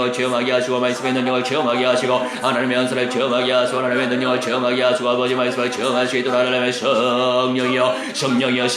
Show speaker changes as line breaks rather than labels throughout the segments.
능력을 체험하게 하시고 말씀의 능력을 체험하게 하시고 하나님의 연설을 체험하게 하시고 하나님의 능력을 체험하게 하시고 아버지 말씀을 체험하시도록 하나님의 성령이여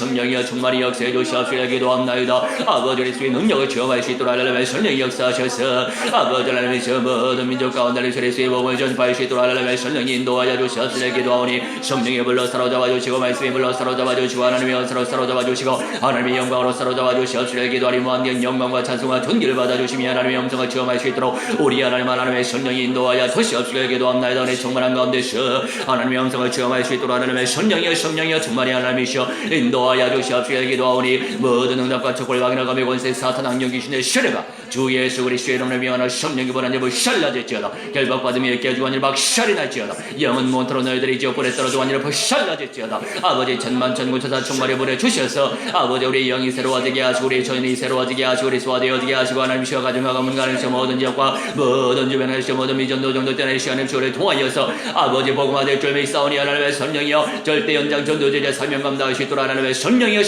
충만히 역사해 주시옵시고 기도합나이다. 아버지 그리스도의 능력을 체험할 수 있도록 하나님의 성령이 역사하셔서 아버지 하나님의 모든 민족 가운데 그리스도의 복음을 전파할 수 있도록 하나님의 성령이 인도하여 주시옵시고 기도하오니 성령이 불러 사로잡아 주시고 말씀이 불러 사로잡아 주시고 하나님의 연설로 사로잡아 주시고 하나님의 영광으로 사로잡아 주시옵시고 기도하니 무한된 영광과 찬송과 존귀를 받아주시며 하나님의 영성을 체험할 수 있도록 우리 하나님의 성령이 인도하여 주시옵시고 기도합나이다. 내 충만한 가운데서 하나님의 영성을 체험할 수 있도록 하나님의 성령이여 충만히 하나님이시여 인도하여 주시옵시고 기도하오니 모든 응답과 척골 확인을 가며 권세 사탄 악령 귀신의 세례가 주 예수 그리스도의 이름으로 명하는 성령이 보낸 일을 샬라질지어다. 결박받으며 있게 주한 일을 박살이 날지어다. 영은 몬토로 너희들이 지옥불에 떨어져 한 일을 박살나질지어다. 아버지 천만천군천사 충만히 보내주셔서 아버지 우리 영이 새로워지게 하시고 우리 전이 새로워지게 하시고 우리 소화되어지게 하시고 하나님이시여 가정과 문간에서 모든 지역과 모든 주변에서 모든 미전도 정도 때는 시간을 주를 통하여서 아버지 복음화될 줄 믿사오니 하나님의 성령이여 절대 연장 전도제자 사명 감당할 수 있도록 하나님의 성령이여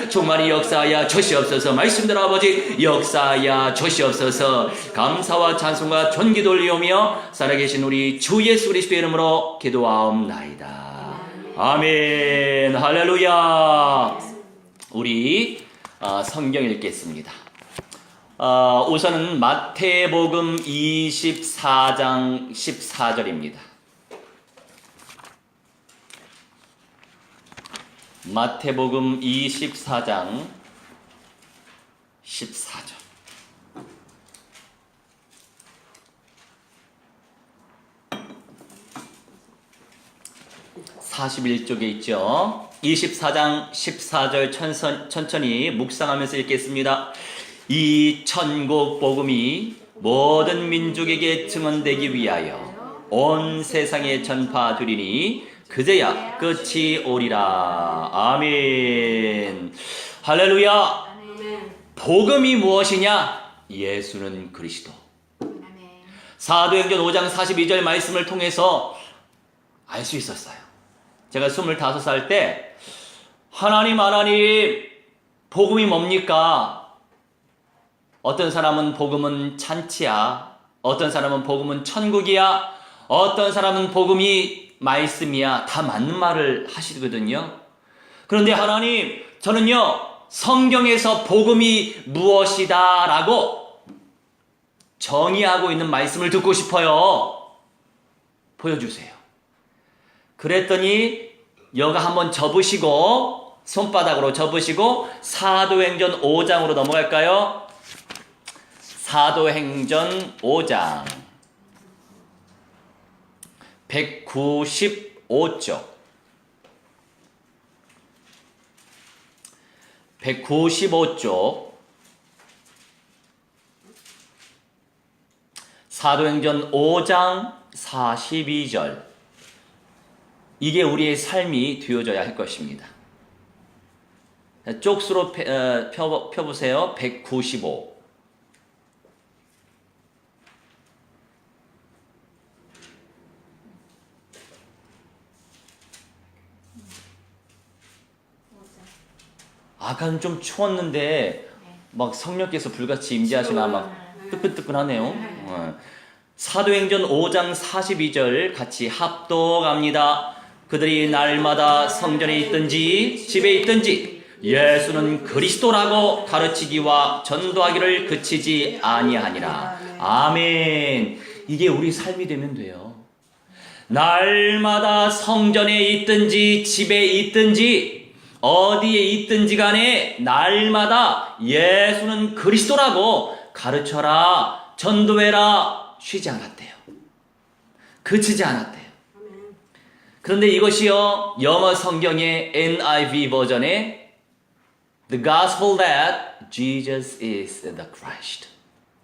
충만히 역사하여 주시옵소서. 말씀대로 아버지 역사하여 주시옵소서. 감사와 찬송과 존귀 돌리오며 살아계신 우리 주 예수 그리스도의 이름으로 기도하옵나이다. 아멘. 할렐루야. 우리 성경 읽겠습니다. 우선은 마태복음 24장 14절입니다. 마태복음 24장 14절. 41쪽에 있죠. 24장 14절 천천히 묵상하면서 읽겠습니다. 이 천국 복음이 모든 민족에게 증언되기 위하여 온 세상에 전파되리니 그제야 끝이 오리라. 아멘. 할렐루야. 복음이 무엇이냐? 예수는 그리스도. 사도행전 5장 42절 말씀을 통해서 알 수 있었어요. 제가 25살 때 하나님 복음이 뭡니까? 어떤 사람은 복음은 찬치야, 어떤 사람은 복음은 천국이야, 어떤 사람은 복음이 말씀이야. 다 맞는 말을 하시거든요. 그런데 하나님, 저는요 성경에서 복음이 무엇이다 라고 정의하고 있는 말씀을 듣고 싶어요. 보여주세요. 그랬더니 여가 한번 접으시고, 손바닥으로 접으시고 사도행전 5장으로 넘어갈까요? 사도행전 5장 195쪽 195쪽 사도행전 5장 42절. 이게 우리의 삶이 되어져야 할 것입니다. 쪽수로 펴보세요. 195. 아까는 좀 추웠는데 막 성령께서 불같이 임재하시나 막 뜨끈뜨끈하네요. 사도행전 5장 42절 같이 합독합니다. 그들이 날마다 성전에 있든지 집에 있든지 예수는 그리스도라고 가르치기와 전도하기를 그치지 아니하니라. 아멘. 이게 우리 삶이 되면 돼요. 날마다 성전에 있든지 집에 있든지 어디에 있든지 간에 날마다 예수는 그리스도라고 가르쳐라, 전도해라. 쉬지 않았대요. 그치지 않았대요. 그런데 이것이요, 영어 성경의 NIV 버전에 The gospel that Jesus is the Christ.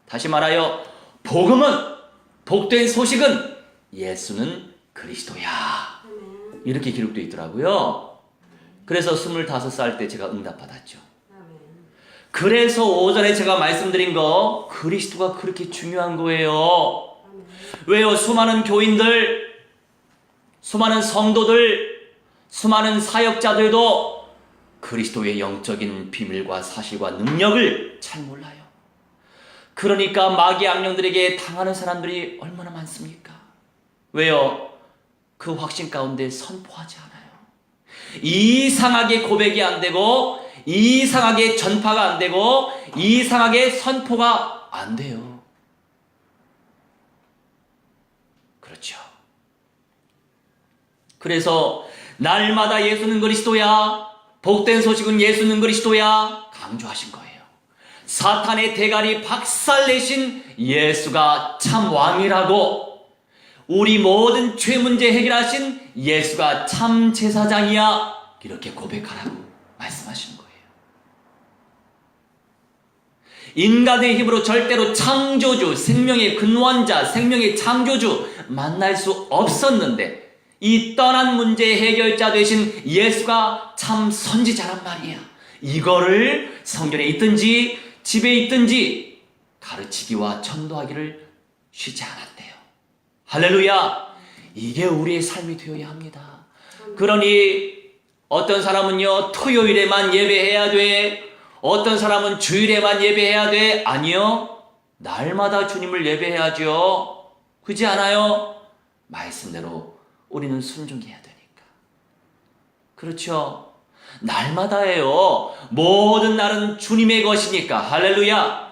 다시 말하여 복음은, 복된 소식은 예수는 그리스도야. 이렇게 기록되어 있더라고요. 그래서 25살 때 제가 응답받았죠. 그래서 오전에 제가 말씀드린 거, 그리스도가 그렇게 중요한 거예요. 왜요? 수많은 교인들, 수많은 성도들, 수많은 사역자들도 그리스도의 영적인 비밀과 사실과 능력을 잘 몰라요. 그러니까 마귀 악령들에게 당하는 사람들이 얼마나 많습니까? 왜요? 그 확신 가운데 선포하지 않아요. 이상하게 고백이 안 되고, 이상하게 전파가 안 되고, 이상하게 선포가 안 돼요. 그렇죠. 그래서 날마다 예수는 그리스도야, 복된 소식은 예수는 그리스도야 강조하신 거예요. 사탄의 대가리 박살내신 예수가 참 왕이라고, 우리 모든 죄 문제 해결하신 예수가 참 제사장이야, 이렇게 고백하라고 말씀하시는 거예요. 인간의 힘으로 절대로 창조주, 생명의 근원자, 생명의 창조주 만날 수 없었는데, 이 떠난 문제의 해결자 되신 예수가 참 선지자란 말이야. 이거를 성전에 있든지 집에 있든지 가르치기와 전도하기를 쉬지 않았대요. 할렐루야! 이게 우리의 삶이 되어야 합니다. 그러니 어떤 사람은요, 토요일에만 예배해야 돼. 어떤 사람은 주일에만 예배해야 돼. 아니요, 날마다 주님을 예배해야죠. 그렇지 않아요? 말씀대로 우리는 순종해야 되니까. 그렇죠? 날마다예요. 모든 날은 주님의 것이니까. 할렐루야!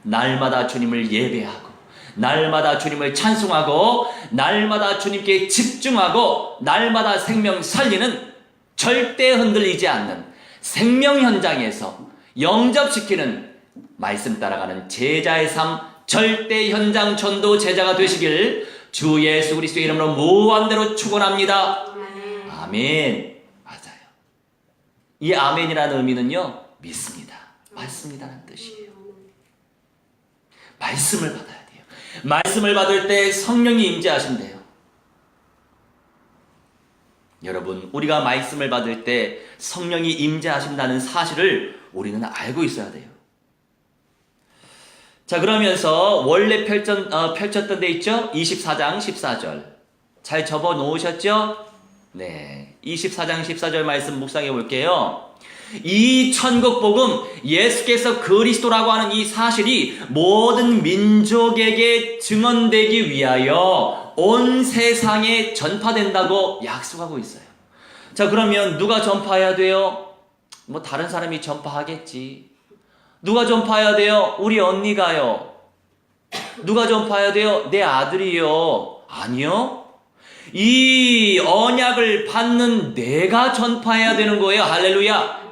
날마다 주님을 예배하고, 날마다 주님을 찬송하고, 날마다 주님께 집중하고, 날마다 생명 살리는, 절대 흔들리지 않는 생명 현장에서 영접시키는, 말씀 따라가는 제자의 삶, 절대 현장 전도 제자가 되시길 주 예수 그리스도의 이름으로 무한대로 축원합니다. 아멘. 맞아요. 이 아멘이라는 의미는요, 믿습니다, 맞습니다라는 뜻이에요. 말씀을 받아야 돼요. 말씀을 받을 때 성령이 임재하신대요. 여러분, 우리가 말씀을 받을 때 성령이 임재하신다는 사실을 우리는 알고 있어야 돼요. 자, 그러면서 원래 펼쳤던 데 있죠? 24장 14절. 잘 접어 놓으셨죠? 네. 24장 14절 말씀 묵상해 볼게요. 이 천국 복음, 예수께서 그리스도라고 하는 이 사실이 모든 민족에게 증언되기 위하여 온 세상에 전파된다고 약속하고 있어요. 자, 그러면 누가 전파해야 돼요? 뭐 다른 사람이 전파하겠지. 누가 전파해야 돼요? 우리 언니가요. 누가 전파해야 돼요? 내 아들이요. 아니요. 이 언약을 받는 내가 전파해야 되는 거예요. 할렐루야.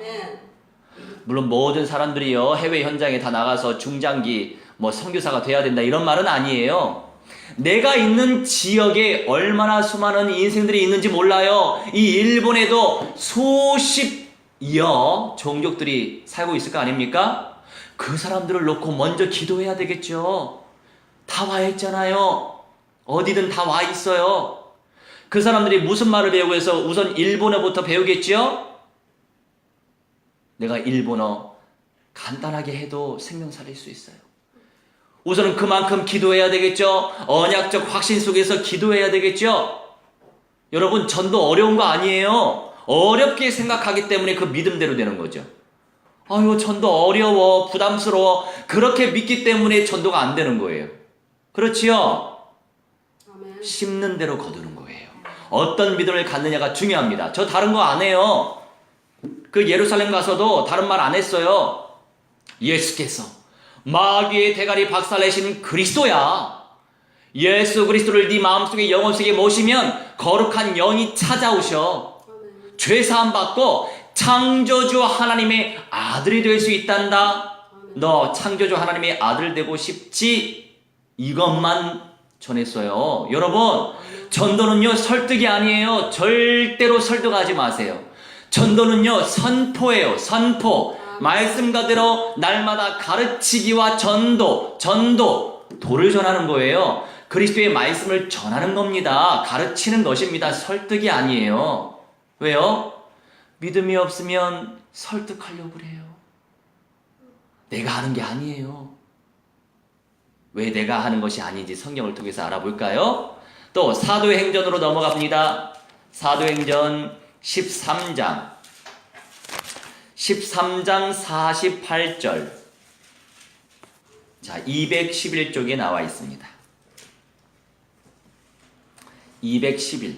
물론 모든 사람들이요, 해외 현장에 다 나가서 중장기 선교사가 돼야 된다 이런 말은 아니에요. 내가 있는 지역에 얼마나 수많은 인생들이 있는지 몰라요. 이 일본에도 수십여 종족들이 살고 있을 거 아닙니까? 그 사람들을 놓고 먼저 기도해야 되겠죠. 다 와 있잖아요. 어디든 다 와 있어요. 그 사람들이 무슨 말을 배우고 해서 우선 일본어부터 배우겠죠? 내가 일본어 간단하게 해도 생명 살릴 수 있어요. 우선은 그만큼 기도해야 되겠죠? 언약적 확신 속에서 기도해야 되겠죠? 여러분, 전도 어려운 거 아니에요. 어렵게 생각하기 때문에 그 믿음대로 되는 거죠. 아유, 전도 어려워, 부담스러워. 그렇게 믿기 때문에 전도가 안 되는 거예요. 그렇지요? 심는 대로 거두는 거예요. 어떤 믿음을 갖느냐가 중요합니다. 저 다른 거 안 해요. 그 예루살렘 가서도 다른 말 안 했어요. 예수께서 마귀의 대가리 박살내신 그리스도야. 예수 그리스도를 네 마음속에 영혼속에 모시면 거룩한 영이 찾아오셔. 죄사함 받고 창조주 하나님의 아들이 될 수 있단다. 너 창조주 하나님의 아들 되고 싶지? 이것만 전했어요. 여러분, 전도는요, 설득이 아니에요. 절대로 설득하지 마세요. 전도는요, 선포예요. 선포. 말씀가대로 날마다 가르치기와 전도, 도를 전하는 거예요. 그리스도의 말씀을 전하는 겁니다. 가르치는 것입니다. 설득이 아니에요. 왜요? 믿음이 없으면 설득하려고 그래요. 내가 하는 게 아니에요. 왜 내가 하는 것이 아닌지 성경을 통해서 알아볼까요? 또 사도행전으로 넘어갑니다. 사도행전 13장 48절. 자, 211쪽에 나와 있습니다. 211.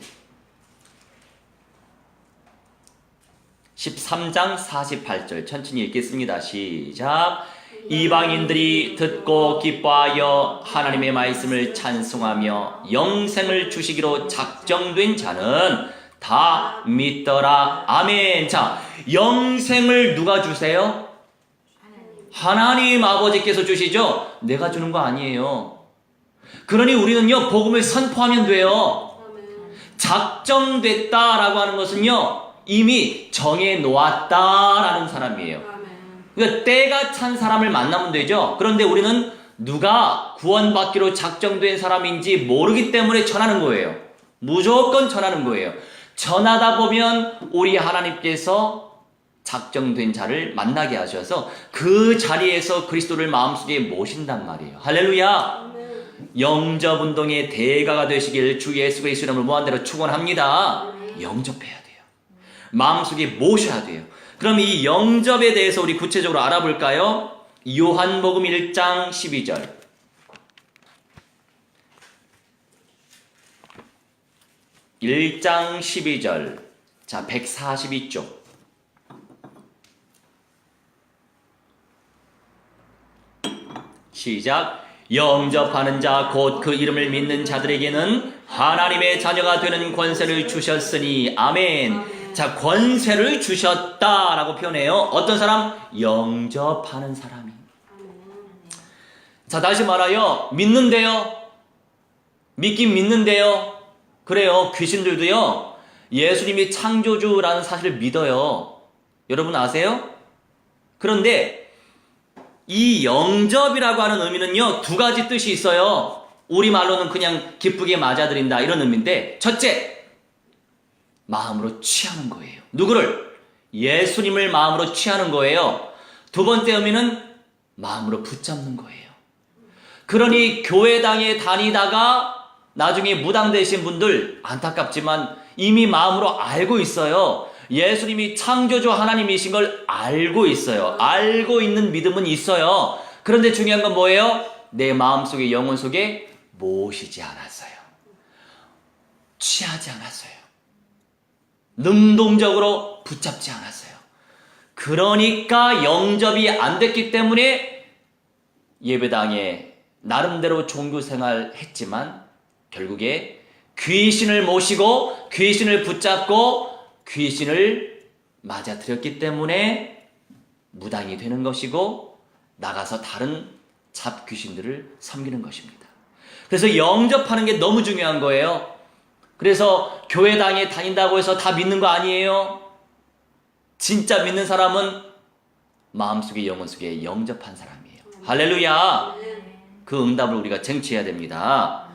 13장 48절 천천히 읽겠습니다. 시작. 이방인들이 듣고 기뻐하여 하나님의 말씀을 찬송하며 영생을 주시기로 작정된 자는 다 믿더라. 아멘. 자, 영생을 누가 주세요? 하나님 아버지께서 주시죠. 내가 주는 거 아니에요. 그러니 우리는요, 복음을 선포하면 돼요. 작정됐다라고 하는 것은요, 이미 정해 놓았다라는 사람이에요. 그러니까 때가 찬 사람을 만나면 되죠. 그런데 우리는 누가 구원받기로 작정된 사람인지 모르기 때문에 전하는 거예요. 무조건 전하는 거예요. 전하다 보면 우리 하나님께서 작정된 자를 만나게 하셔서 그 자리에서 그리스도를 마음속에 모신단 말이에요. 할렐루야. 영접운동의 대가가 되시길 주 예수 그리스도 이름으로 무한대로 축원합니다. 영접해야 돼요. 마음속에 모셔야 돼요. 그럼 이 영접에 대해서 우리 구체적으로 알아볼까요? 요한복음 1장 12절. 1장 12절. 자, 142쪽. 시작. 영접하는 자 곧 그 이름을 믿는 자들에게는 하나님의 자녀가 되는 권세를 주셨으니 아멘. 자, 권세를 주셨다라고 표현해요. 어떤 사람? 영접하는 사람이. 자, 다시 말하여 믿는데요. 믿긴 믿는데요. 그래요. 귀신들도요, 예수님이 창조주라는 사실을 믿어요. 여러분 아세요? 그런데 이 영접이라고 하는 의미는요, 두 가지 뜻이 있어요. 우리말로는 그냥 기쁘게 맞아들인다 이런 의미인데, 첫째, 마음으로 취하는 거예요. 누구를? 예수님을 마음으로 취하는 거예요. 두 번째 의미는 마음으로 붙잡는 거예요. 그러니 교회당에 다니다가 나중에 무당되신 분들 안타깝지만 이미 마음으로 알고 있어요. 예수님이 창조주 하나님이신 걸 알고 있어요. 알고 있는 믿음은 있어요. 그런데 중요한 건 뭐예요? 내 마음속에, 영혼 속에 모시지 않았어요. 취하지 않았어요. 능동적으로 붙잡지 않았어요. 그러니까 영접이 안 됐기 때문에 예배당에 나름대로 종교생활 했지만 결국에 귀신을 모시고 귀신을 붙잡고 귀신을 맞아들였기 때문에 무당이 되는 것이고 나가서 다른 잡귀신들을 섬기는 것입니다. 그래서 영접하는 게 너무 중요한 거예요. 그래서 교회당에 다닌다고 해서 다 믿는 거 아니에요. 진짜 믿는 사람은 마음속에, 영혼 속에 영접한 사람이에요. 할렐루야. 그 응답을 우리가 쟁취해야 됩니다.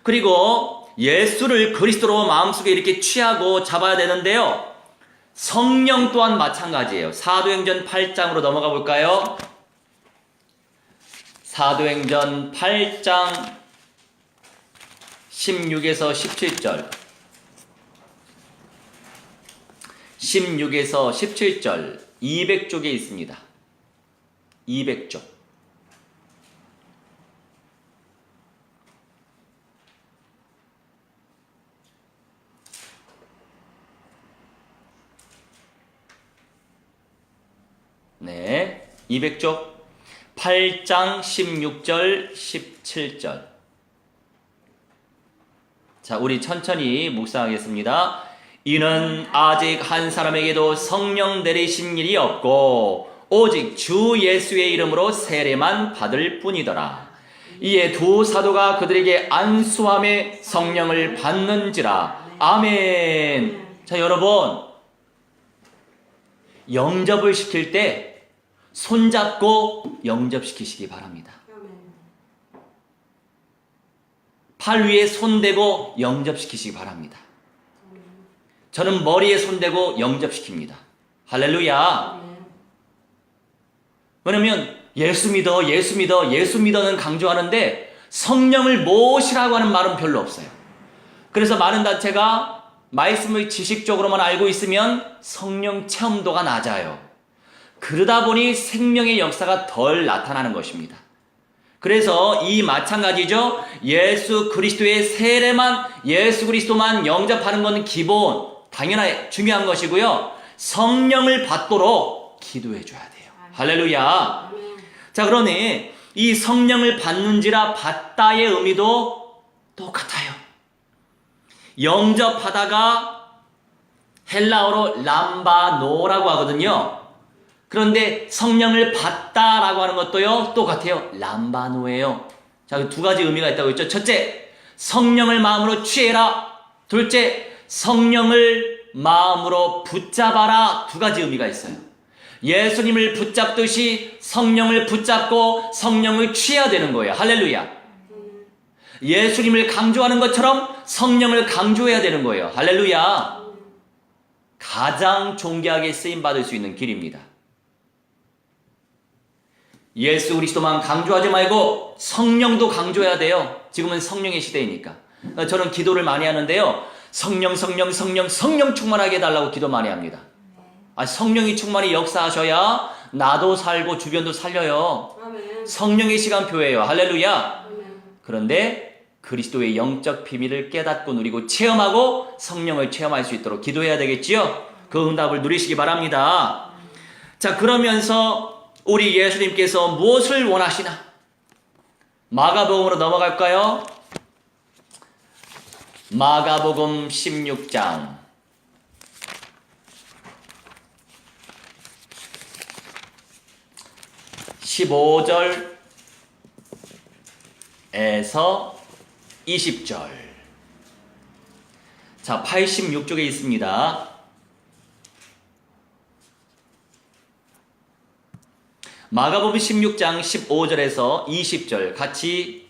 그리고 예수를 그리스도로 마음속에 이렇게 취하고 잡아야 되는데요, 성령 또한 마찬가지예요. 사도행전 8장으로 넘어가 볼까요? 사도행전 8장 16에서 17절. 16에서 17절 200쪽에 있습니다. 200쪽. 네, 200쪽 8장 16절 17절. 자, 우리 천천히 묵상하겠습니다. 이는 아직 한 사람에게도 성령 내리신 일이 없고 오직 주 예수의 이름으로 세례만 받을 뿐이더라. 이에 두 사도가 그들에게 안수함에 성령을 받는지라. 아멘. 자, 여러분, 영접을 시킬 때 손잡고 영접시키시기 바랍니다. 팔 위에 손대고 영접시키시기 바랍니다. 저는 머리에 손대고 영접시킵니다. 할렐루야. 왜냐면 예수 믿어, 예수 믿어, 예수 믿어는 강조하는데 성령을 모시라고 하는 말은 별로 없어요. 그래서 많은 단체가 말씀을 지식적으로만 알고 있으면 성령 체험도가 낮아요. 그러다 보니 생명의 역사가 덜 나타나는 것입니다. 그래서 이 마찬가지죠. 예수 그리스도의 세례만, 예수 그리스도만 영접하는 것은 기본, 당연히 중요한 것이고요. 성령을 받도록 기도해 줘야 돼요. 할렐루야. 자, 그러니 이 성령을 받는지라 받다의 의미도 똑같아요. 영접하다가 헬라어로 람바노라고 하거든요. 그런데 성령을 받다라고 하는 것도요, 똑같아요. 람바노예요. 자, 두 가지 의미가 있다고 했죠. 첫째, 성령을 마음으로 취해라. 둘째, 성령을 마음으로 붙잡아라. 두 가지 의미가 있어요. 예수님을 붙잡듯이 성령을 붙잡고 성령을 취해야 되는 거예요. 할렐루야. 예수님을 강조하는 것처럼 성령을 강조해야 되는 거예요. 할렐루야. 가장 존귀하게 쓰임받을 수 있는 길입니다. 예수 그리스도만 강조하지 말고 성령도 강조해야 돼요. 지금은 성령의 시대이니까. 저는 기도를 많이 하는데요. 성령 충만하게 해달라고 기도 많이 합니다. 성령이 충만히 역사하셔야 나도 살고 주변도 살려요. 성령의 시간표예요. 할렐루야. 그런데 그리스도의 영적 비밀을 깨닫고 누리고 체험하고 성령을 체험할 수 있도록 기도해야 되겠지요. 그 응답을 누리시기 바랍니다. 자, 그러면서 우리 예수님께서 무엇을 원하시나? 마가복음으로 넘어갈까요? 마가복음 16장 15절에서 20절. 자, 86쪽에 있습니다. 마가복음 16장 15절에서 20절 같이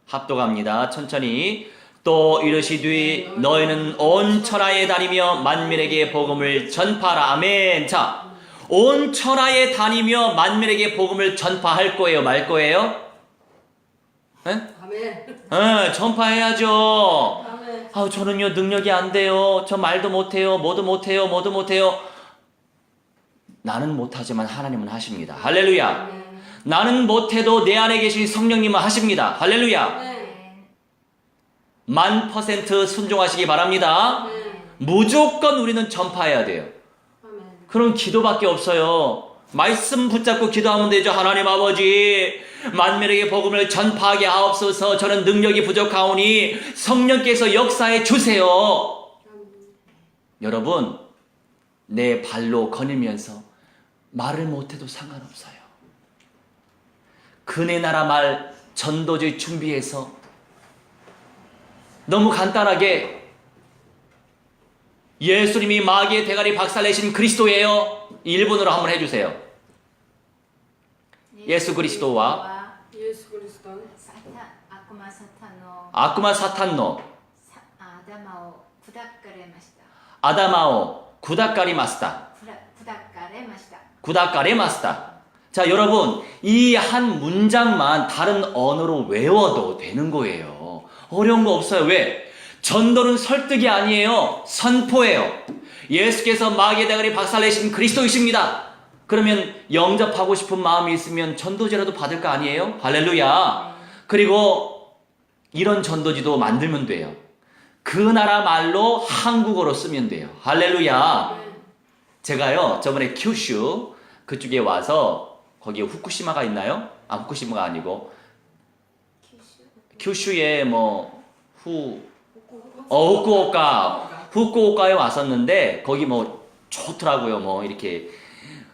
합독합니다. 천천히. 또 이르시되 너희는 온 천하에 다니며 만민에게 복음을 전파하라. 아멘. 자, 온 천하에 다니며 만민에게 복음을 전파할 거예요, 말 거예요? 네? 아멘. 전파해야죠. 아멘. 저는요 능력이 안 돼요. 저 말도 못해요. 뭐도 못해요. 나는 못하지만 하나님은 하십니다. 할렐루야. 아멘. 나는 못해도 내 안에 계신 성령님은 하십니다. 할렐루야. 아멘. 1000% 순종하시기 바랍니다. 아멘. 무조건 우리는 전파해야 돼요. 아멘. 그럼 기도밖에 없어요. 말씀 붙잡고 기도하면 되죠. 하나님 아버지, 만민에게 복음을 전파하게 하옵소서. 저는 능력이 부족하오니 성령께서 역사해 주세요. 여러분, 내 발로 거닐면서 말을 못해도 상관없어요. 그네 나라 말 전도지 준비해서 너무 간단하게 예수님이 마귀의 대가리 박살내신 그리스도예요. 일본어로 한번 해주세요. 예수 그리스도와 아쿠마 사탄노 아다마오 구닥가리마스다. 자, 여러분, 이 한 문장만 다른 언어로 외워도 되는 거예요. 어려운 거 없어요. 왜? 전도는 설득이 아니에요. 선포예요. 예수께서 마귀의 대가리 박살내신 그리스도이십니다. 그러면 영접하고 싶은 마음이 있으면 전도지라도 받을 거 아니에요? 할렐루야. 그리고 이런 전도지도 만들면 돼요. 그 나라 말로 한국어로 쓰면 돼요. 할렐루야. 제가요 저번에 큐슈 그쪽에 와서, 거기에 후쿠시마가 있나요? 후쿠시마가 아니고 큐슈에 후쿠오카에 왔었는데 거기 좋더라고요. 이렇게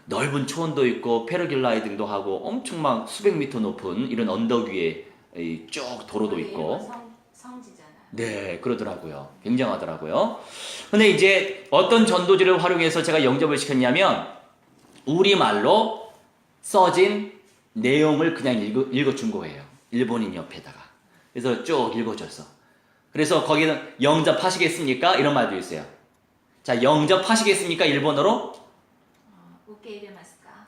넓은 초원도 있고 패러글라이딩도 하고 엄청 막 수백 미터 높은 이런 언덕 위에 쭉 도로도 있고.
성지잖아요.
네, 그러더라고요. 굉장하더라고요. 근데 이제 어떤 전도지를 활용해서 제가 영접을 시켰냐면 우리말로 써진 내용을 그냥 읽어준 거예요. 일본인 옆에다가. 그래서 쭉 읽어줬어. 그래서 거기는 영접하시겠습니까? 이런 말도 있어요. 자, 영접하시겠습니까? 일본어로?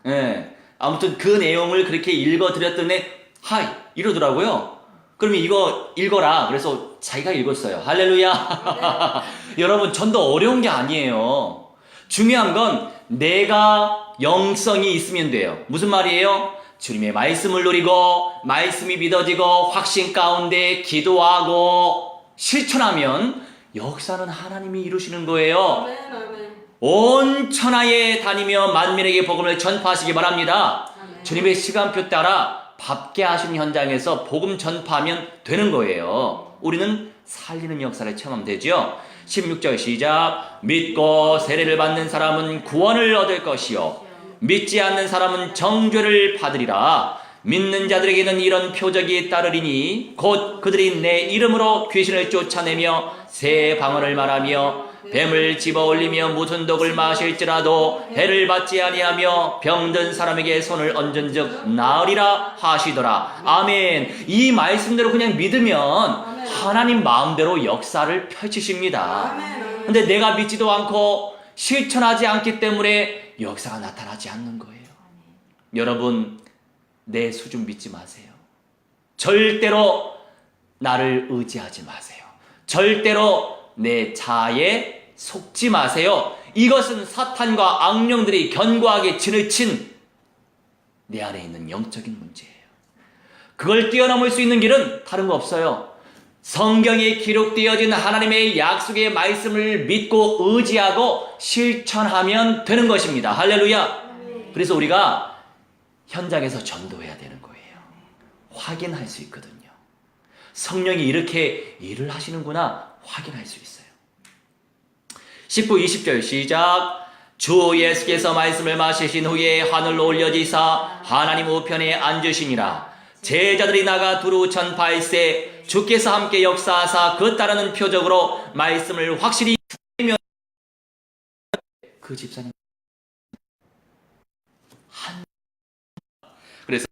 네. 아무튼 그 내용을 그렇게 읽어드렸더니 하이 이러더라고요. 그러면 이거 읽어라. 그래서 자기가 읽었어요. 할렐루야. 여러분, 전도 어려운 게 아니에요. 중요한 건 내가 영성이 있으면 돼요. 무슨 말이에요? 주님의 말씀을 누리고 말씀이 믿어지고 확신 가운데 기도하고 실천하면 역사는 하나님이 이루시는 거예요.
아멘, 아멘.
온 천하에 다니며 만민에게 복음을 전파하시기 바랍니다.
아멘.
주님의 시간표 따라 밥게 하시는 현장에서 복음 전파하면 되는 거예요. 우리는 살리는 역사를 체험하면 되죠. 16절 시작. 믿고 세례를 받는 사람은 구원을 얻을 것이요 믿지 않는 사람은 정죄를 받으리라. 믿는 자들에게는 이런 표적이 따르리니 곧 그들이 내 이름으로 귀신을 쫓아내며 새 방언을 말하며 뱀을 집어올리며 무슨 독을 마실지라도 해를 받지 아니하며 병든 사람에게 손을 얹은즉 나으리라 하시더라. 아멘. 이 말씀대로 그냥 믿으면 하나님 마음대로 역사를 펼치십니다. 근데 내가 믿지도 않고 실천하지 않기 때문에 역사가 나타나지 않는 거예요. 여러분, 내 수준 믿지 마세요. 절대로 나를 의지하지 마세요. 절대로 내 자아에 속지 마세요. 이것은 사탄과 악령들이 견고하게 진을 친 내 안에 있는 영적인 문제예요. 그걸 뛰어넘을 수 있는 길은 다른 거 없어요. 성경에 기록되어진 하나님의 약속의 말씀을 믿고 의지하고 실천하면 되는 것입니다. 할렐루야. 그래서 우리가 현장에서 전도해야 되는 거예요. 확인할 수 있거든요. 성령이 이렇게 일을 하시는구나 확인할 수 있어요. 19, 20절 시작. 주 예수께서 말씀을 마시신 후에 하늘로 올려지사 하나님 우편에 앉으시니라. 제자들이 나가 두루 전파할세 주께서 함께 역사하사 그 따르는 표적으로 말씀을 확실히 면 그 집사님 그래서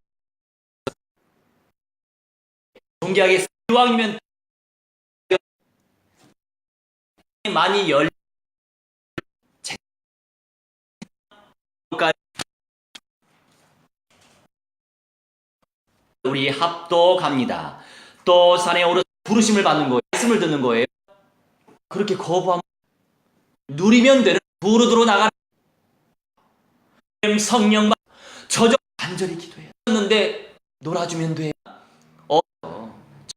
동기하게 이왕이면 많이 열 우리 합독합니다. 또 산에 오르 부르심을 받는 거예요. 말씀을 듣는 거예요. 그렇게 거부하면 누리면 되는 부르도록 나가는 성령 저저 간절히 기도해요. 했는데 놀아주면 돼요.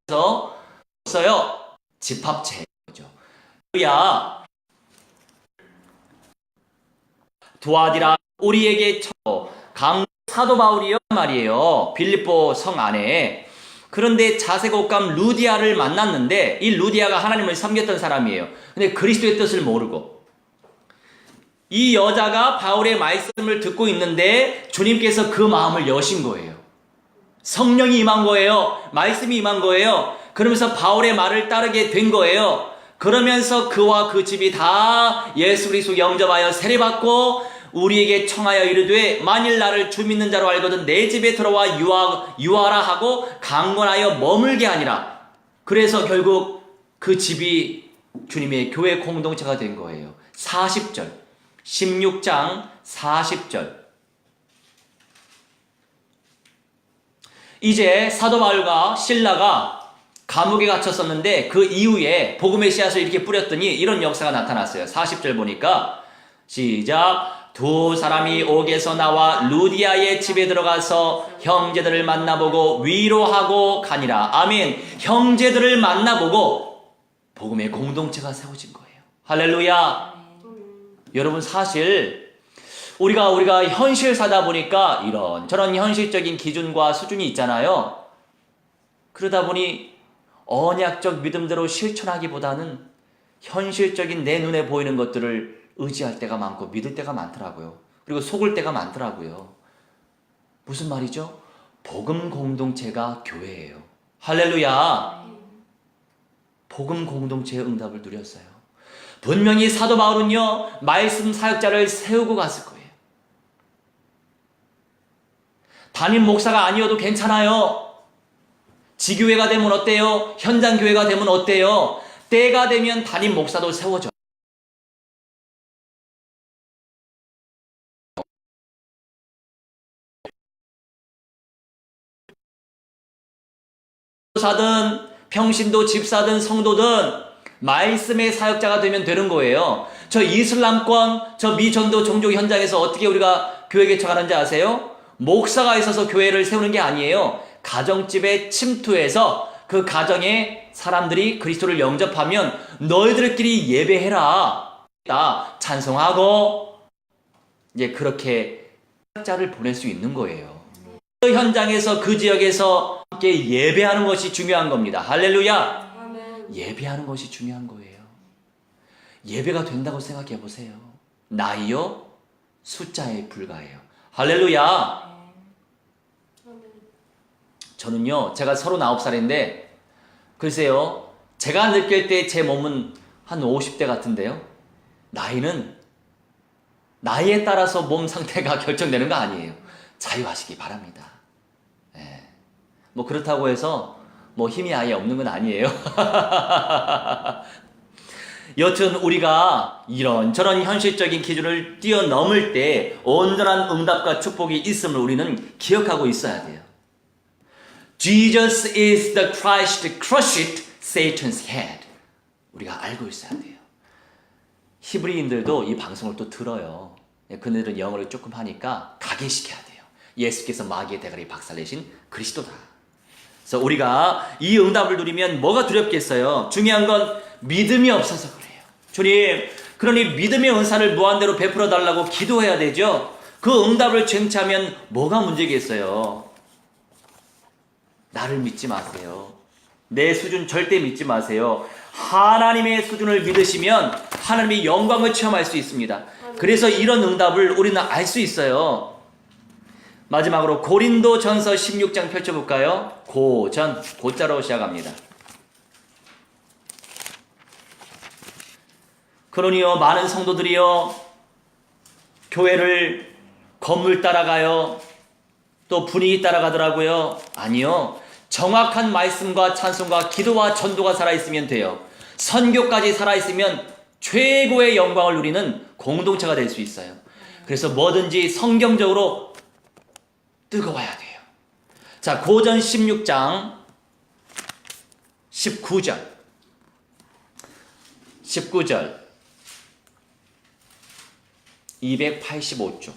그래서 없어요. 집합체죠. 야 도와디라 우리에게 강 사도 바울이요 말이에요. 빌립보 성 안에. 그런데 자색옥감 루디아를 만났는데 이 루디아가 하나님을 섬겼던 사람이에요. 근데 그리스도의 뜻을 모르고 이 여자가 바울의 말씀을 듣고 있는데 주님께서 그 마음을 여신 거예요. 성령이 임한 거예요. 말씀이 임한 거예요. 그러면서 바울의 말을 따르게 된 거예요. 그러면서 그와 그 집이 다 예수 그리스도 영접하여 세례받고 우리에게 청하여 이르되 만일 나를 주 믿는 자로 알거든 내 집에 들어와 유하라 하고 강권하여 머물게 하니라. 그래서 결국 그 집이 주님의 교회 공동체가 된 거예요. 40절 16장 40절. 이제 사도 바울과 실라가 감옥에 갇혔었는데 그 이후에 복음의 씨앗을 이렇게 뿌렸더니 이런 역사가 나타났어요. 40절 보니까 시작. 두 사람이 옥에서 나와 루디아의 집에 들어가서 형제들을 만나보고 위로하고 가니라. 아멘. 형제들을 만나보고 복음의 공동체가 세워진 거예요. 할렐루야. 여러분 사실 우리가 현실 사다 보니까 이런 저런 현실적인 기준과 수준이 있잖아요. 그러다 보니 언약적 믿음대로 실천하기보다는 현실적인 내 눈에 보이는 것들을 의지할 때가 많고 믿을 때가 많더라고요. 그리고 속을 때가 많더라고요. 무슨 말이죠? 복음 공동체가 교회예요. 할렐루야. 복음 공동체의 응답을 누렸어요. 분명히 사도 바울은요 말씀 사역자를 세우고 갔을 거예요. 담임 목사가 아니어도 괜찮아요. 지교회가 되면 어때요? 현장 교회가 되면 어때요? 때가 되면 담임 목사도 세워져. 사든 평신도 집사든 성도든 말씀의 사역자가 되면 되는 거예요. 저 이슬람권, 저 미전도 종족 현장에서 어떻게 우리가 교회 개척하는지 아세요? 목사가 있어서 교회를 세우는 게 아니에요. 가정집에 침투해서 그 가정에 사람들이 그리스도를 영접하면 너희들끼리 예배해라. 찬송하고 이제 그렇게 자를 보낼 수 있는 거예요. 그 현장에서 그 지역에서 함께 예배하는 것이 중요한 겁니다. 할렐루야. 아멘. 예배하는 것이 중요한 거예요. 예배가 된다고 생각해 보세요. 나이요 숫자에 불과해요. 할렐루야. 저는요, 제가 39살인데 글쎄요, 제가 느낄 때 제 몸은 한 50대 같은데요. 나이에 따라서 몸 상태가 결정되는 거 아니에요. 자유하시기 바랍니다. 예. 뭐 그렇다고 해서 뭐 힘이 아예 없는 건 아니에요. 여튼 우리가 이런저런 현실적인 기준을 뛰어넘을 때 온전한 응답과 축복이 있음을 우리는 기억하고 있어야 돼요. Jesus is the Christ crushed Satan's head. 우리가 알고 있어야 돼요. 히브리인들도 이 방송을 또 들어요. 그들은 영어를 조금 하니까 각인시켜야 돼요. 예수께서 마귀의 대가리 박살내신 그리스도다. 그래서 우리가 이 응답을 누리면 뭐가 두렵겠어요? 중요한 건 믿음이 없어서 그래요. 주님, 그러니 믿음의 은사를 무한대로 베풀어 달라고 기도해야 되죠. 그 응답을 쟁취하면 뭐가 문제겠어요? 나를 믿지 마세요. 내 수준 절대 믿지 마세요. 하나님의 수준을 믿으시면 하나님의 영광을 체험할 수 있습니다. 그래서 이런 응답을 우리는 알 수 있어요. 마지막으로 고린도전서 16장 펼쳐볼까요? 고자로 시작합니다. 그러니요, 많은 성도들이요, 교회를 건물 따라가요, 또 분위기 따라가더라고요. 아니요, 정확한 말씀과 찬송과 기도와 전도가 살아있으면 돼요. 선교까지 살아있으면 최고의 영광을 누리는 공동체가 될 수 있어요. 그래서 뭐든지 성경적으로 뜨거워야 돼요. 자, 고전 16장 19절 285쪽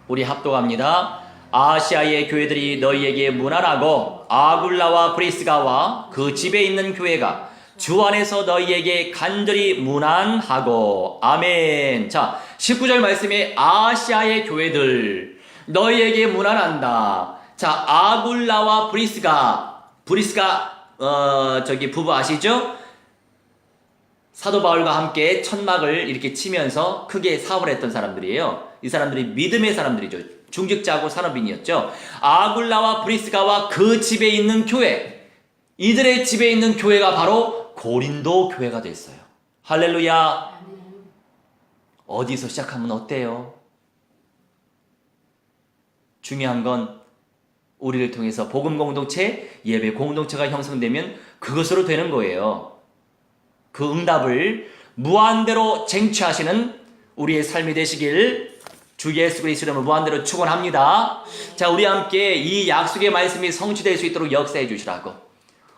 우리 합독합니다. 아시아의 교회들이 너희에게 문안하고 아굴라와 브리스가와 그 집에 있는 교회가 주 안에서 너희에게 간절히 문안하고. 아멘. 자, 19절 말씀에 아시아의 교회들 너희에게 문안한다. 자, 아굴라와 브리스가 부부 아시죠? 사도 바울과 함께 천막을 이렇게 치면서 크게 사업을 했던 사람들이에요. 이 사람들이 믿음의 사람들이죠. 중직자고 산업인이었죠. 아굴라와 브리스가와 그 집에 있는 교회, 이들의 집에 있는 교회가 바로 고린도 교회가 됐어요. 할렐루야. 어디서 시작하면 어때요? 중요한 건 우리를 통해서 복음 공동체, 예배 공동체가 형성되면 그것으로 되는 거예요. 그 응답을 무한대로 쟁취하시는 우리의 삶이 되시길 주 예수 그리스도 이름으로 무한대로 축원합니다. 자, 우리 함께 이 약속의 말씀이 성취될 수 있도록 역사해 주시라고.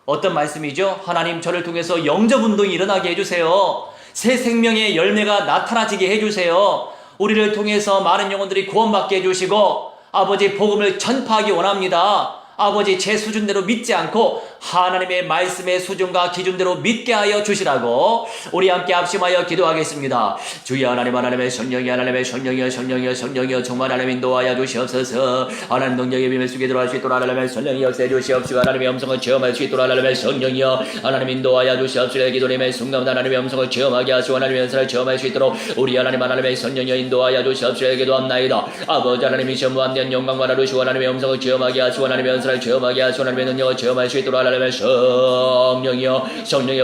어떤 말씀이죠? 하나님, 저를 통해서 영접운동이 일어나게 해주세요. 새 생명의 열매가 나타나지게 해주세요. 우리를 통해서 많은 영혼들이 구원받게 해주시고, 아버지, 복음을 전파하기 원합니다. 아버지, 제 수준대로 믿지 않고 하나님의 말씀의 수준과 기준대로 믿게 하여 주시라고 우리 함께 합심하여 기도하겠습니다. 주여 하나님, 하나님의 성령이여, 하나님의 성령이여, 성령이여, 성령이여, 정말 하나님 인도하여 주시옵소서. 하나님 능력의 비밀 속에 들어갈 수 있도록 하나님의 성령이 역사해 주시옵시고, 하나님의 음성을 체험할 수 있도록 하나님의 성령이여 하나님 인도하여 주시옵시고, 기도님의 순간 하나님의 음성을 체험하게 하시고 하나님의 연설을 체험할 수 있도록 우리 하나님의 성령이여 인도하여 주시옵시고 기도합나이다. 아버지 하나님이 무한대한 영광과 나누시고 하나님의 음성을 체험하게 하시고 하나님의 연설을 체험하게 하시고 하나님의 능력을 체험할 수 있도록 하나님의 성령이여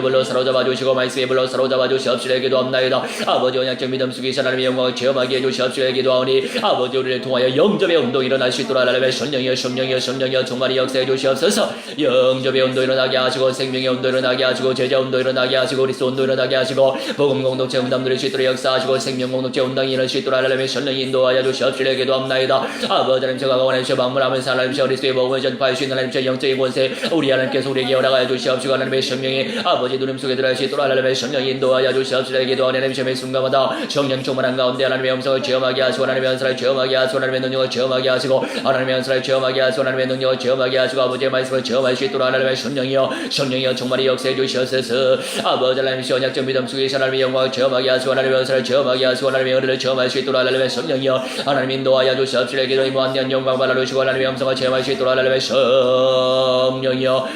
불러 사로잡아 주시고 말씀에 불러 사로잡아 주시옵시고 기도합나이다. 아버지 언약적 믿음 속에서 하나님의 영광을 체험하게 해주시옵시고 기도하오니 아버지 우리를 통하여 영접의 운동이 일어날 수 있도록 하나님의 성령이여 정말 역사해 주시옵소서. 영접의 운동 일어나게 하시고 생명의 운동 일어나게 하시고 제자 운동 일어나게 하시고 그리스도 운동 일어나게 하시고 복음 공동체 응답 누릴 수 있도록 역사하시고 생명 공동체 운동이 일어날 수 있도록 하나님의 성령이 인도하여 주시옵시고 기도합나이다. 아버지 하나님, 제가 원하시어 방문하면서 하나님 그리스도의 복음을 전파할 수 있는 하나님 영적인 권세 우리 하나님께 하나님께서 우리에게 허락하여 주시옵시고 하나님의 성령이 아버지 누님 속에 들어가시도록 하나님의 성령이 인도하여 주시옵시고 기도 하나님 시험의 순간마다 성령 충만한 가운데 하나님의 음성을 체험하게 하시고 하나님의 은사를 체험하게 하시고 하나님의 능력을 체험하게 하시고 하나님의 은사를 체험하게 하시고 하나님의 능력을 체험하게 하시고 아버지의 말씀을 체험할 수 있도록 하나님의 성령이여 정말 역사해 주시옵소서. 아버지 하나님의 언약적 믿음 속에 하나님의 영광을 체험하게 하시고 하나님의 은사를 체험하게 하시고 하나님의 은혜를 체험할 수 있도록 하나님의 성령이여 하나님 인도하여 주시옵시고 기도의 무한한 영광 받아주시고 하나님의 음성을 체험할 수 있도록 하나님의 성령이여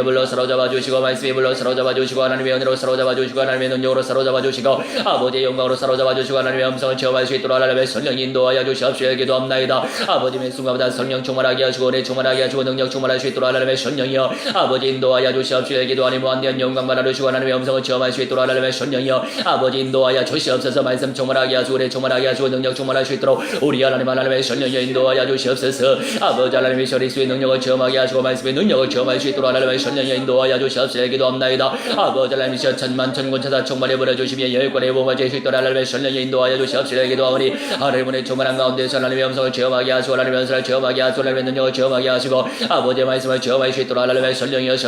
불러 사로잡아 주시고 말씀이 불러 사로잡아 주시고 하나님의 은혜로 사로잡아 주시고 하나님의 능력으로 사로잡아 주시고 아버지의 영광으로 사로잡아 주시고 하나님의 음성을 체험할 수 있도록 하나님의 성령 인도하여 주시옵시고 기도합나이다. 아버지의 순간마다 성령 충만하게 하시고 은혜 충만하게 하시고 능력 충만할 수 있도록 하나님의 성령이여 아버지 인도하여 주시옵시고 기도하니 무한한 영광 받아주시고 하나님의 음성을 체험할 수 있도록 하나님의 성령이여 아버지 인도하여 주시옵소서. 말씀 충만하게 하시고 은혜 충만하게 하시고 능력 충만할 수 있도록 우리 하나님의 성령이여 인도하여 주시옵소서. 아버지 하나님의 그리스도의 능력을 체험하게 하시고 말씀의 능력을 체험할 수 있도록 하나님의 성령이여 인도하여 주시옵소서. 기도합나이다. 아버지 하나님이여 천만 천군 천사 충만해 버려 주시며 열권의 복을 제수 있도록 하나님의 성령이여 인도하여 주시옵소서. 기도하오니 하나님의 충만한 가운데서 하나님의 음성을 체험하게 하시고 하나님의 은사를 체험하게 하시고 하나님의 능력을 체험하게 하시고 아버지의 말씀을 체험할 수 있도록 하나님의 성령이여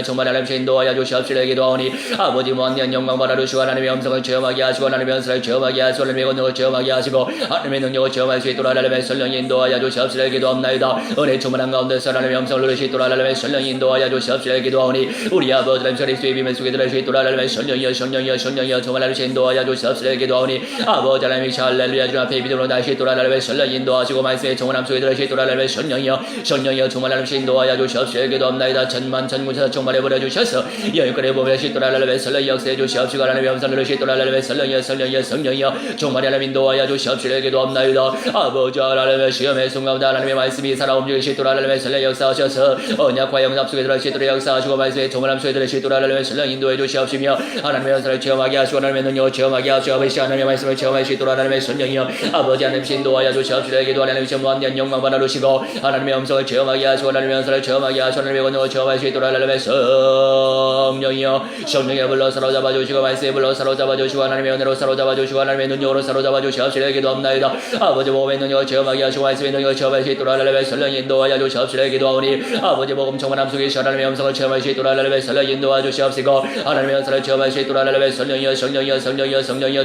정말 하나님의 인도하여 주시옵소서. 기도하오니 아버지 무한한 영광 받아주시고 하나님의 음성을 체험하게 하시고 하나님의 은사를 체험하게 하시고 하나님의 능력을 체험하게 하시고 하나님의 능력을 체험할 수 있도록 하나님의 성령이 인도하여 주시옵소서. 기도합나이다. 은혜 충만한 가운데서 하나님의 음성을 누릴 수 있도록 하나님의 성령이 인도하여 주시옵소서. 기도하오니 우리 아버지 하나님 그리스도의 비밀 속에 들어갈 수 있도록 하나님의 성령이여 정말 하나님의 인도하여 주시옵소서. 기도하오니 아버지 하나님이 할렐루야 주님 앞에 믿음으로 날 수 있도록 하나님의 성령이 인도하시고 말씀의 정원함 속에 들어갈 수 있도록 하나님의 성령이여 정말 하나님의 인도하여 주시옵소서. 기도합나이다. 천만 천군에서 정말해 버려 주셔서 열거래 보낼 수 있도록 하나님의 성령이 역사해 주시옵시고 하나님의 음성을 누릴 수 있도록 하나님의 성령이여 정말 하나님 인도하여 주시옵소서. 기도합나이다. 아버지 하나님의 시험의 순간마다 하나님의 말씀이 살아 움직일 수 있도록 하나님의 성령 역사하셔서 언약과 영납 속에 들어갈 수 있도록 역사하시고 말씀의 정원함 속에 들어갈 수 있도록 하나님의 성령 인도해 주시옵시며 하나님의 은사를 체험하게 하시고 하나님의 능력을 체험하게 하시고 아버지 하나님의 말씀을 체험할 수 있도록 하나님의 성령이여 아버지 하나님 인도하여 주시옵소서. 기도 하나님 무한한 영광 받아주시고 하나님의 음성을 체험하게 하시고 하나님의 은사를 체험하게 하시고 하나님의 권능을 체험할 수 있도록 하나님의 성령이여 불러 사로잡아 주시고 말씀에 불러 사로잡아 주시고 하나님의 은혜로 사로잡아 주시고 하나님의 능력으로 사로잡아 주시옵소서. 기도합나이다. 아버지 복음의 능력을 체험하게 하시고 말씀의 능력을 체험할 수 있도록 하나님의 성령이 인도하여 주시옵소서. 기도하오니 아버지 복음 충만함 속에서 하나님의 음성을 체험할 수 있도록 하나님의 성령이 인도하여 주시옵시고 하나님의 은사를 체험할 수 있도록 하나님의 성령이여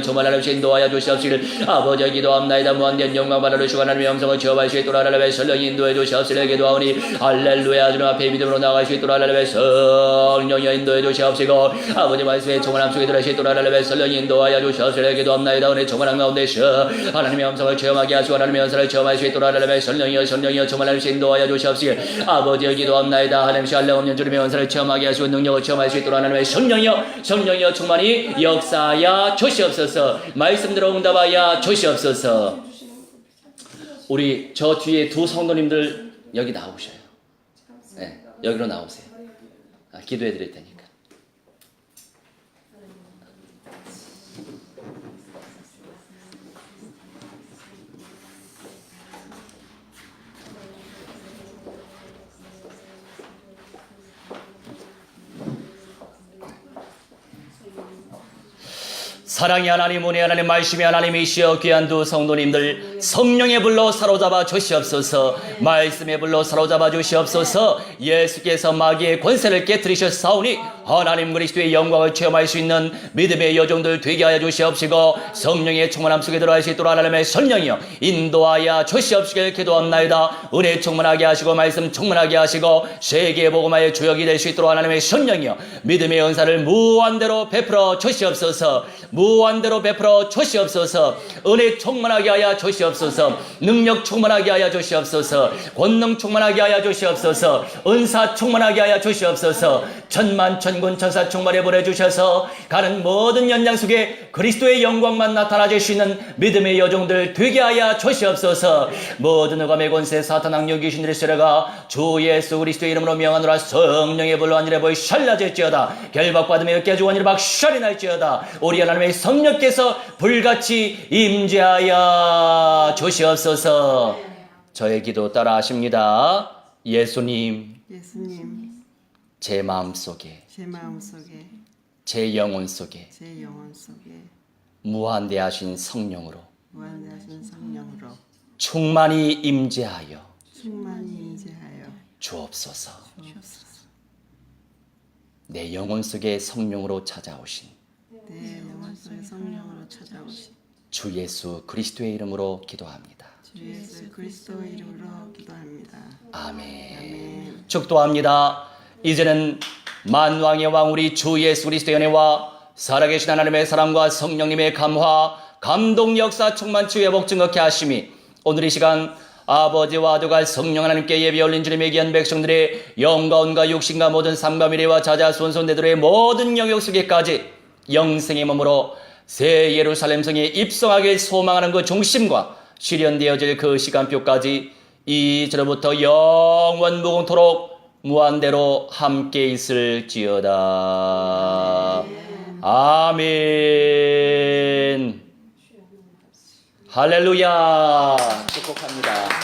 정말 하나님의 인도하여 주시옵시길 아버지 기도합나이다. 무한된 영광 받아주시고 하나님의 음성을 체험할 수 있도록 하나님의 성령이 인도해 주시옵소서. 기도하오니 할렐루야 주님 앞에 믿음으로 나아갈 수 있도록 하나님의 성령이 인도해 주시옵시고 아버지 말씀에 정원함 속에 들어갈 수 있도록 하나님의 성령이 인도하여 주시옵소서. 기도합나이다. 은혜 정원한 가운데서 하나님의 음성을 체험하게 하시고 하나님의 은사를 체험할 수 있도록 하나님의 성령이여 정말 하나님의 인도하여 주시옵시길 아버지 기도합나이다. 하나님의 할례없는 주님의 은사를 체험하게 하시고 능력을 체험할 수 있도록 하나님의 성령이여 충만히 역사하여 주시옵소서. 말씀대로 응답하여 주시옵소서. 우리 저 뒤에 두 성도님들 여기 나오셔요. 네, 여기로 나오세요. 기도해 드릴 테니까. 사랑의 하나님, 은혜의 하나님, 말씀의 하나님이시여 귀한 두 성도님들 성령의 불로 사로잡아 주시옵소서. 말씀의 불로 사로잡아 주시옵소서. 예수께서 마귀의 권세를 깨뜨리셨사오니 하나님 그리스도의 영광을 체험할 수 있는 믿음의 여종들 되게 하여 주시옵시고 성령의 충만함 속에 들어갈 수 있도록 하나님의 성령이여 인도하여 주시옵시길 기도합나이다. 은혜 충만하게 하시고 말씀 충만하게 하시고 세계의 복음화의 주역이 될 수 있도록 하나님의 성령이여 믿음의 은사를 무한대로 베풀어 주시옵소서. 무한대로 베풀어 주시옵소서. 은혜 충만하게 하여 주시옵소서. 능력 충만하게 하여 주시옵소서. 권능 충만하게 하여 주시옵소서. 은사 충만하게 하여 주시옵소서. 천만 천군 천사 충만해 보내주셔서 가는 모든 연장 속에 그리스도의 영광만 나타나질 수 있는 믿음의 여종들 되게 하여 주시옵소서. 모든 흑암의 권세 사탄 악령 귀신들의 세례가 주 예수 그리스도의 이름으로 명하노라. 성령의 불로 하늘의 보이 샬라질지어다. 결박받으며 깨지고 하늘의 박살이 날지어다. 우리 하나님의 성령께서 불같이 임재하여 주시옵소서. 저의 기도 따라 하십니다. 예수님, 제 마음속에 제 영혼 속에 무한대하신 성령으로 충만히 임재하여 주옵소서.
내 영혼 속에 성령으로 찾아오신
내 영혼 속에 성령으로 찾아오신
주 예수 그리스도의 이름으로 기도합니다.
주 예수 그리스도의 이름으로 기도합니다.
아멘. 축도합니다. 이제는 만왕의 왕 우리 주 예수 그리스도의 은혜와 살아계신 하나님의 사랑과 성령님의 감화, 감동 역사 충만 치유 회복 증거케 하심이 오늘 이 시간 아버지와 아들과 성령 하나님께 예배 올린 주님의 귀한 백성들의 영가운과 육신과 모든 삶과 미래와 자자손손대들의 모든 영역 속에까지 영생의 몸으로 새 예루살렘 성에 입성하길 소망하는 그 중심과 실현되어질 그 시간표까지 이제로부터 영원 무궁토록 무한대로 함께 있을지어다. 아멘. 할렐루야. 축복합니다.